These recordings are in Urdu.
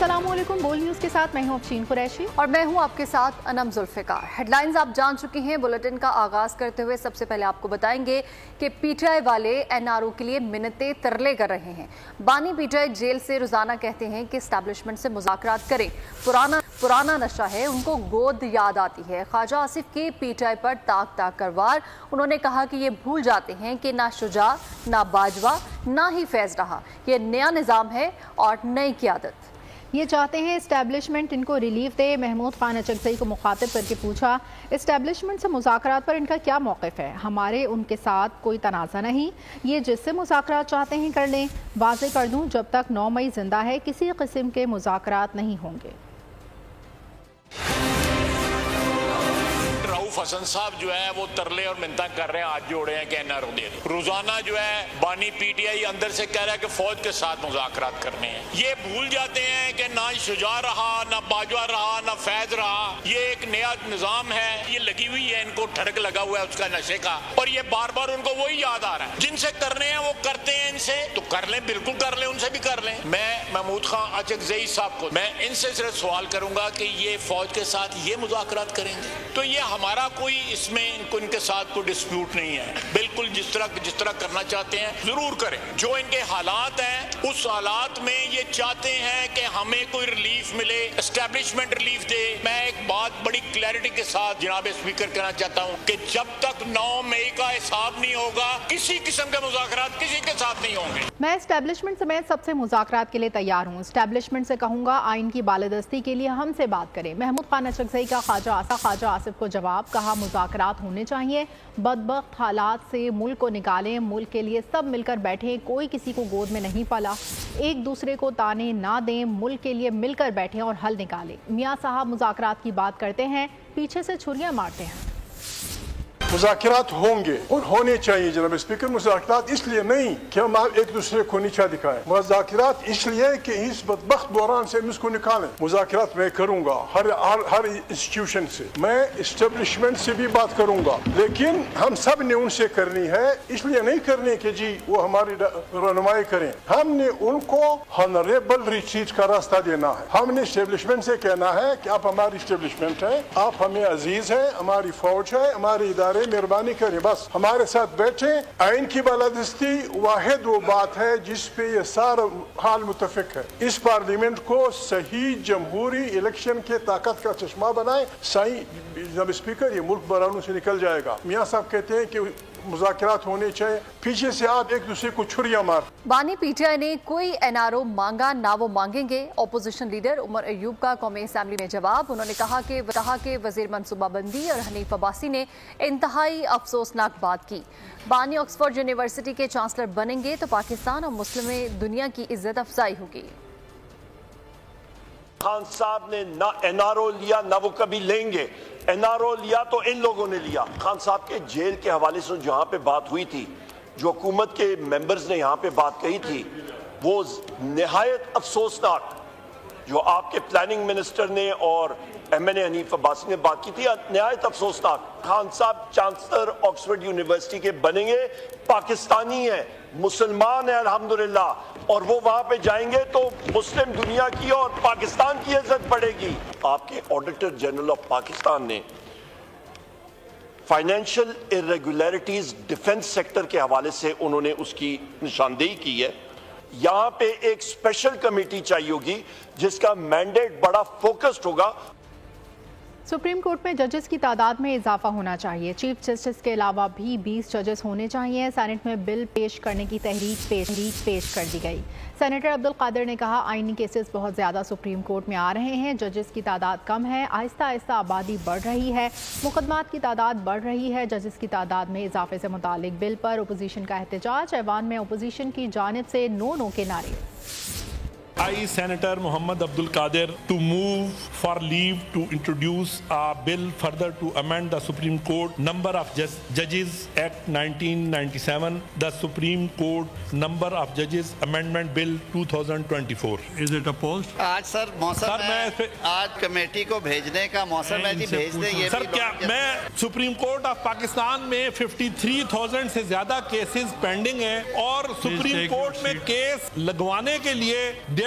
السلام علیکم، بول نیوز کے ساتھ میں ہوں افشین قریشی اور میں ہوں آپ کے ساتھ انم ذوالفقار۔ ہیڈ لائنز آپ جان چکی ہیں۔ بلیٹن کا آغاز کرتے ہوئے سب سے پہلے آپ کو بتائیں گے کہ پی ٹی آئی والے این آر او کے لیے منتیں ترلے کر رہے ہیں۔ بانی پی ٹی آئی جیل سے روزانہ کہتے ہیں کہ اسٹیبلشمنٹ سے مذاکرات کریں، پرانا نشہ ہے، ان کو گود یاد آتی ہے۔ خواجہ آصف کی پی ٹی آئی پر تاک تاک کروار، انہوں نے کہا کہ یہ بھول جاتے ہیں کہ نہ شجاع، نہ باجوہ، نہ ہی فیض رہا، یہ نیا نظام ہے اور نئی قیادت۔ یہ چاہتے ہیں اسٹیبلشمنٹ ان کو ریلیف دے۔ محمود خان اچکزئی کو مخاطب کر کے پوچھا، اسٹیبلشمنٹ سے مذاکرات پر ان کا کیا موقف ہے؟ ہمارے ان کے ساتھ کوئی تنازع نہیں، یہ جس سے مذاکرات چاہتے ہیں کر لیں۔ واضح کر دوں، جب تک 9 مئی زندہ ہے کسی قسم کے مذاکرات نہیں ہوں گے۔ رؤوف حسن صاحب جو ہے وہ ترلے اور منتیں کر رہے ہیں، ہاتھ جوڑے ہیں کہ این آر او دے دیں۔ روزانہ جو ہے بانی پی ٹی آئی اندر سے کہہ رہا ہے کہ فوج کے ساتھ مذاکرات کرنے ہیں۔ یہ بھول جاتے ہیں کہ نہ شجاع رہا، نہ باجوہ رہا، نہ فیض رہا، یہ ایک نیا نظام ہے۔ یہ لگی ہوئی ہے، ان کو ٹھڑک لگا ہوا ہے اس کا نشے کا، اور یہ بار بار ان کو وہی یاد آ رہا ہے۔ جن سے کرنے ہیں وہ کرتے ہیں، ان سے تو کر لیں، بالکل کر لیں، ان سے بھی کر لیں۔ میں محمود خان اچکزئی صاحب کو میں ان سے صرف سوال کروں گا کہ یہ فوج کے ساتھ یہ مذاکرات کریں گے تو یہ ہمارا کوئی اس میں ان کے ساتھ کوئی ڈسپیوٹ نہیں ہے۔ بالکل جس طرح کرنا چاہتے ہیں ضرور کریں۔ جو ان کے حالات ہیں اس حالات میں یہ چاہتے ہیں کہ ہمیں کوئی ریلیف ملے، اسٹیبلشمنٹ ریلیف دے۔ میں ایک بات بڑی کلیئرٹی کے ساتھ جناب اسپیکر کہنا چاہتا ہوں کہ جب تک 9 مئی کا حساب نہیں ہوگا کسی قسم کے مذاکرات کسی کے ساتھ نہیں ہوں گے۔ میں اسٹیبلشمنٹ سمیت سب سے مذاکرات کے لیے تیار ہوں۔ اسٹیبلشمنٹ سے کہوں گا آئین کی بالادستی کے لیے ہم سے بات کریں۔ محمود خان اچکزئی کا خواجہ آصف کو جواب، کہا مذاکرات ہونے چاہیے، بدبخت حالات سے ملک کو نکالیں، ملک کے لیے سب مل کر بیٹھیں، کوئی کسی کو گود میں نہیں پالا، ایک دوسرے کو تانے نہ دیں، ملک کے لیے مل کر بیٹھیں اور حل نکالیں۔ میاں صاحب مذاکرات کی بات کرتے ہیں، پیچھے سے چھریاں مارتے ہیں۔ مذاکرات ہوں گے اور ہونے چاہیے جناب اسپیکر۔ مذاکرات اس لیے نہیں کہ ہم ایک دوسرے کو نیچا دکھائیں، مذاکرات اس لیے کہ اس بدبخت بحران سے ہم اس کو نکالیں۔ مذاکرات میں کروں گا ہر انسٹیٹیوشن سے، میں اسٹیبلشمنٹ سے بھی بات کروں گا، لیکن ہم سب نے ان سے کرنی ہے۔ اس لیے نہیں کرنی کہ جی وہ ہماری رہنمائی کریں، ہم نے ان کو ہانریبل ریٹریٹ کا راستہ دینا ہے۔ ہم نے اسٹیبلشمنٹ سے کہنا ہے کہ آپ ہماری اسٹیبلشمنٹ ہیں، آپ ہمیں عزیز ہیں، ہماری فوج ہے، ہمارے ادارے، مہربانی کریں بس ہمارے ساتھ بیٹھیں۔ آئین کی بالادستی واحد وہ بات ہے جس پہ یہ سارا حال متفق ہے۔ اس پارلیمنٹ کو صحیح جمہوری الیکشن کے طاقت کا چشمہ بنائیں، جناب اسپیکر یہ ملک بحرانوں سے نکل جائے گا۔ میاں صاحب کہتے ہیں کہ مذاکرات ہونے چاہیے، پیچھے سے آپ ایک دوسرے کو چھریاں مار۔ بانی پی ٹی آئی نے کوئی این آر او مانگا نہ وہ مانگیں گے۔ اپوزیشن لیڈر عمر ایوب کا قومی اسمبلی میں جواب، انہوں نے کہا کہ وزیر منصوبہ بندی اور حنیف عباسی نے انتہائی افسوسناک بات کی۔ بانی آکسفورڈ یونیورسٹی کے چانسلر بنیں گے تو پاکستان اور مسلم دنیا کی عزت افزائی ہوگی۔ خان صاحب نے نہ این آر او لیا نہ وہ کبھی لیں گے۔ این آر او لیا تو ان لوگوں نے لیا۔ خان صاحب کے جیل کے حوالے سے جہاں پہ بات ہوئی تھی، جو حکومت کے ممبرز نے یہاں پہ بات کہی تھی، وہ نہایت افسوسناک، جو آپ کے پلاننگ منسٹر نے اور ایم این اے حنیف عباسی نے بات کی تھی، نہایت افسوسناک۔ خان صاحب چانسلر آکسفورڈ یونیورسٹی کے بنیں گے، پاکستانی ہیں، مسلمان ہیں الحمدللہ، اور وہ وہاں پہ جائیں گے تو مسلم دنیا کی اور پاکستان کی عزت بڑھے گی۔ آپ کے آڈیٹر جنرل آف پاکستان نے فائنینشیل irregularities ڈیفنس سیکٹر کے حوالے سے انہوں نے اس کی نشاندہی کی ہے۔ یہاں پہ ایک اسپیشل کمیٹی چاہیے ہوگی جس کا مینڈیٹ بڑا فوکسڈ ہوگا۔ سپریم کورٹ میں ججز کی تعداد میں اضافہ ہونا چاہیے، چیف جسٹس کے علاوہ بھی 20 ججز ہونے چاہیے۔ سینٹ میں بل پیش کرنے کی تحریک پیش کر دی گئی۔ سینیٹر عبدالقادر نے کہا آئینی کیسز بہت زیادہ سپریم کورٹ میں آ رہے ہیں، ججز کی تعداد کم ہے، آہستہ آہستہ آبادی بڑھ رہی ہے، مقدمات کی تعداد بڑھ رہی ہے۔ ججز کی تعداد میں اضافے سے متعلق بل پر اپوزیشن کا احتجاج، ایوان میں اپوزیشن کی جانب سے نو کے نعرے۔ I, Senator Muhammad Abdul Qadir, to move for leave to introduce a bill further to amend the Supreme Court Number of Judges Act 1997, the Supreme Court Number of Judges Amendment Bill 2024. Is it opposed? آج سر موسم ہے، آج کمیٹی کو بھیجنے کا موسم ہے، جی بھیج دیں۔ یہ سر کیا میں سپریم کورٹ آف پاکستان میں 53,000 سے زیادہ کیسز پینڈنگ ہیں اور سپریم کورٹ میں کیس لگوانے کے لیے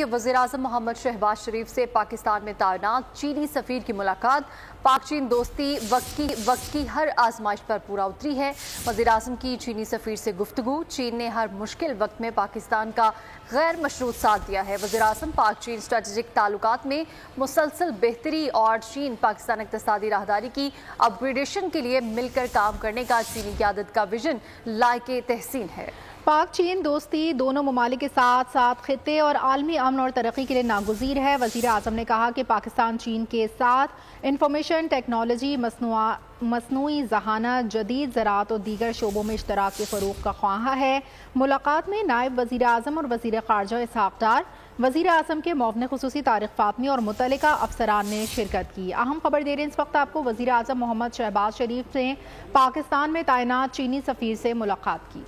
کہ وزیراعظم محمد شہباز شریف سے پاکستان میں تعینات چینی سفیر کی ملاقات. پاک چین دوستی وقت کی ہر آزمائش پر پورا اتری ہے. وزیراعظم کی چینی سفیر سے گفتگو. چین نے ہر مشکل وقت میں پاکستان کا غیر مشروط ساتھ دیا ہے. وزیراعظم پاک چین اسٹریٹجک تعلقات میں مسلسل بہتری اور چین پاکستان اقتصادی راہداری کی اپ گریڈیشن کے لیے مل کر کام کرنے کا چینی قیادت کا ویژن لائق تحسین ہے. پاک چین دوستی دونوں ممالک کے ساتھ ساتھ خطے اور عالمی امن اور ترقی کے لیے ناگزیر ہے. وزیر اعظم نے کہا کہ پاکستان چین کے ساتھ انفارمیشن ٹیکنالوجی، مصنوعی ذہانت، جدید زراعت اور دیگر شعبوں میں اشتراک کے فروغ کا خواہاں ہے. ملاقات میں نائب وزیر اعظم اور وزیر خارجہ اسحاق ڈار، وزیر اعظم کے معاون خصوصی طارق فاطمی اور متعلقہ افسران نے شرکت کی. اہم خبر دے رہے ہیں اس وقت آپ کو. وزیر اعظم محمد شہباز شریف نے پاکستان میں تعینات چینی سفیر سے ملاقات کی.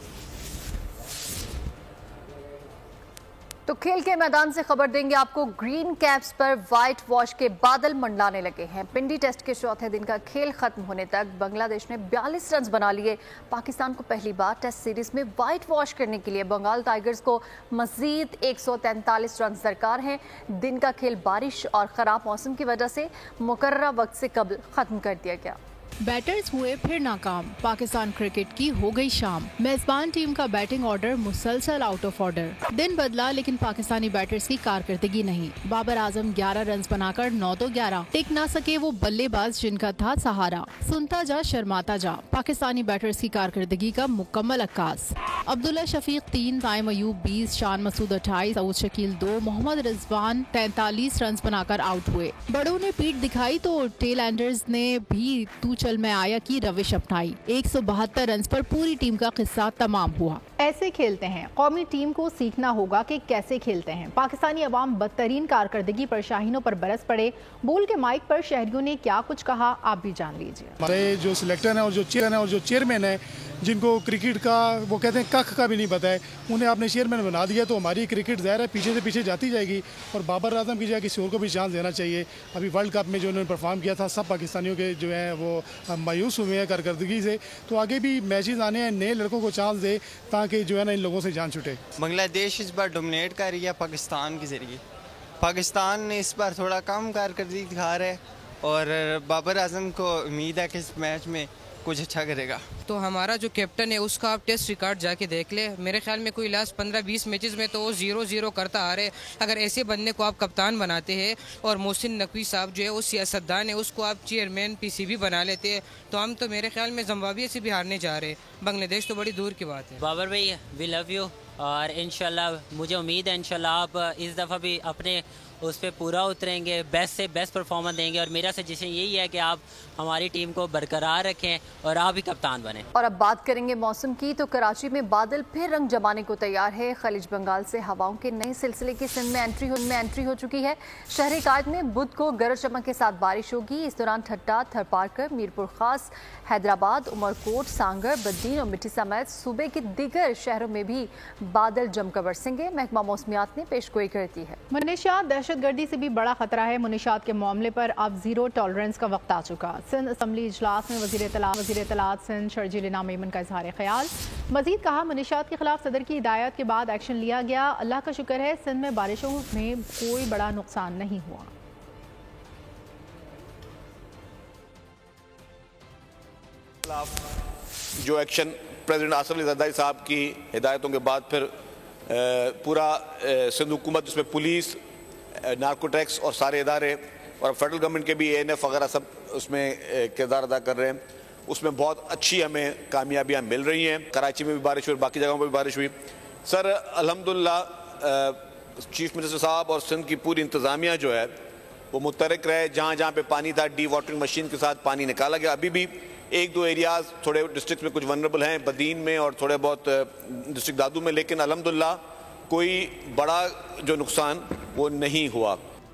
تو کھیل کے میدان سے خبر دیں گے آپ کو. گرین کیپس پر وائٹ واش کے بادل منڈلانے لگے ہیں. پنڈی ٹیسٹ کے چوتھے دن کا کھیل ختم ہونے تک بنگلہ دیش نے 42 رنز بنا لیے. پاکستان کو پہلی بار ٹیسٹ سیریز میں وائٹ واش کرنے کے لیے بنگال ٹائیگرز کو مزید 143 رنز درکار ہیں. دن کا کھیل بارش اور خراب موسم کی وجہ سے مقررہ وقت سے قبل ختم کر دیا گیا. بیٹرز ہوئے پھر ناکام. پاکستان کرکٹ کی ہو گئی شام. میزبان ٹیم کا بیٹنگ آرڈر مسلسل آؤٹ آف آرڈر. دن بدلا لیکن پاکستانی بیٹرز کی کارکردگی نہیں. بابر اعظم 11 رنز بنا کر 9-11 ٹک نہ سکے وہ بلے باز جن کا تھا سہارا. سنتا جا شرماتا جا. پاکستانی بیٹرز کی کارکردگی کا مکمل عکاس. عبداللہ شفیق 3، طائم ایوب 20، شان مسعود 28، سعود شکیل 2، محمد رضوان 43 رنز بنا کر آؤٹ ہوئے. بڑوں نے پیٹ دکھائی تو ٹیل اینڈرز نے بھی تو چل میں آیا کی روش اپنائی. 172 رنز پر پوری ٹیم کا قصہ تمام ہوا. ایسے کھیلتے ہیں. قومی ٹیم کو سیکھنا ہوگا کہ کیسے کھیلتے ہیں. پاکستانی عوام بدترین کارکردگی پر شاہینوں پر برس پڑے. بول کے مائک پر شہریوں نے کیا کچھ کہا آپ بھی جان لیجیے. ہمارے جو سلیکٹر ہیں اور جو چیئرمین ہیں جن کو کرکٹ کا وہ کہتے ہیں کخ کا بھی نہیں پتہ ہے، انہیں آپ نے چیئرمین بنا دیا تو ہماری کرکٹ ظاہر ہے پیچھے سے پیچھے جاتی جائے گی. اور بابر اعظم کی جگہ کسی اور کو بھی چانس دینا چاہیے. ابھی ورلڈ کپ میں جو انہوں نے پرفارم کیا تھا سب پاکستانیوں کے جو ہیں وہ مایوس ہوئے ہیں کارکردگی سے. تو آگے بھی میچز آنے ہیں، نئے لڑکوں کو چانس دے تاکہ جو ہے نا ان لوگوں سے جان چھوٹے. بنگلہ دیش اس بار ڈومینیٹ کر رہی ہے پاکستان کے ذریعے. پاکستان نے اس بار تھوڑا کم کارکردگی دکھا رہا ہے اور بابر اعظم کو امید ہے کہ اس میچ میں کچھ اچھا کرے گا. تو ہمارا جو کیپٹن ہے اس کا آپ ٹیسٹ ریکارڈ جا کے دیکھ لے. میرے خیال میں کوئی لاسٹ 15-20 میچز میں تو وہ 0-0 کرتا آ رہے. اگر ایسے بندے کو آپ کپتان بناتے ہیں اور محسن نقوی صاحب جو ہے وہ سیاستدان ہے، اس کو آپ چیئرمین PCB بنا لیتے ہیں تو ہم تو میرے خیال میں زمبابوے سے بھی ہارنے جا رہے. بنگلہ دیش تو بڑی دور کی بات ہے. بابر بھائی وی لو یو اور انشاءاللہ مجھے امید ہے انشاءاللہ آپ اس دفعہ بھی اپنے اس پہ پورا اتریں گے، بیسٹ سے بیسٹ پرفارمنس دیں گے. اور میرا سجیشن یہی ہے کہ آپ ہماری ٹیم کو برقرار رکھیں اور آپ ہی کپتان بنیں. اور اب بات کریں گے موسم کی. تو کراچی میں بادل پھر رنگ جمانے کو تیار ہے. خلیج بنگال سے ہواؤں کے نئے سلسلے کی سندھ میں انٹری ہو چکی ہے. شہر قائد میں بدھ کو گرج چمک کے ساتھ بارش ہوگی. اس دوران ٹھٹا، تھرپارکر، میرپور خاص، حیدرآباد، عمرکوٹ، سانگر، بدین اور مٹی سمیت صوبے کے دیگر شہروں میں بھی بادل جم کر برسیں گے. محکمہ موسمیات نے پیشگوئی کر دی ہے. منشیات دہشت گردی سے بھی بڑا خطرہ ہے. منشیات کے معاملے پر اب زیرو ٹالرنس کا وقت آ چکا. سندھ اسمبلی اجلاس میں وزیر اطلاعات سندھ شرجیل انعام ایمن کا اظہار خیال. مزید کہا منشیات کے خلاف صدر کی ہدایت کے بعد ایکشن لیا گیا. اللہ کا شکر ہے سندھ میں بارشوں میں کوئی بڑا نقصان نہیں ہوا. جو ایکشن پریزیڈنٹ آصف علی زرداری صاحب کی ہدایتوں کے بعد پھر پورا سندھ حکومت جس میں پولیس، نارکو ٹیکس اور سارے ادارے اور فیڈرل گورنمنٹ کے بھی ANF وغیرہ سب اس میں کردار ادا کر رہے ہیں. اس میں بہت اچھی ہمیں کامیابیاں مل رہی ہیں. کراچی میں بھی بارش ہوئی اور باقی جگہوں پر بھی بارش ہوئی. سر الحمدللہ چیف منسٹر صاحب اور سندھ کی پوری انتظامیہ جو ہے وہ متحرک رہے. جہاں جہاں پہ پانی تھا ڈی واٹرنگ مشین کے ساتھ پانی نکالا گیا. ابھی بھی 1-2 ایریاز تھوڑے ڈسٹرکٹ میں کچھ ونربل ہیں، بدین میں اور تھوڑے بہت ڈسٹرکٹ دادو میں، لیکن الحمدللہ کوئی بڑا جو نقصان وہ نہیں ہوا.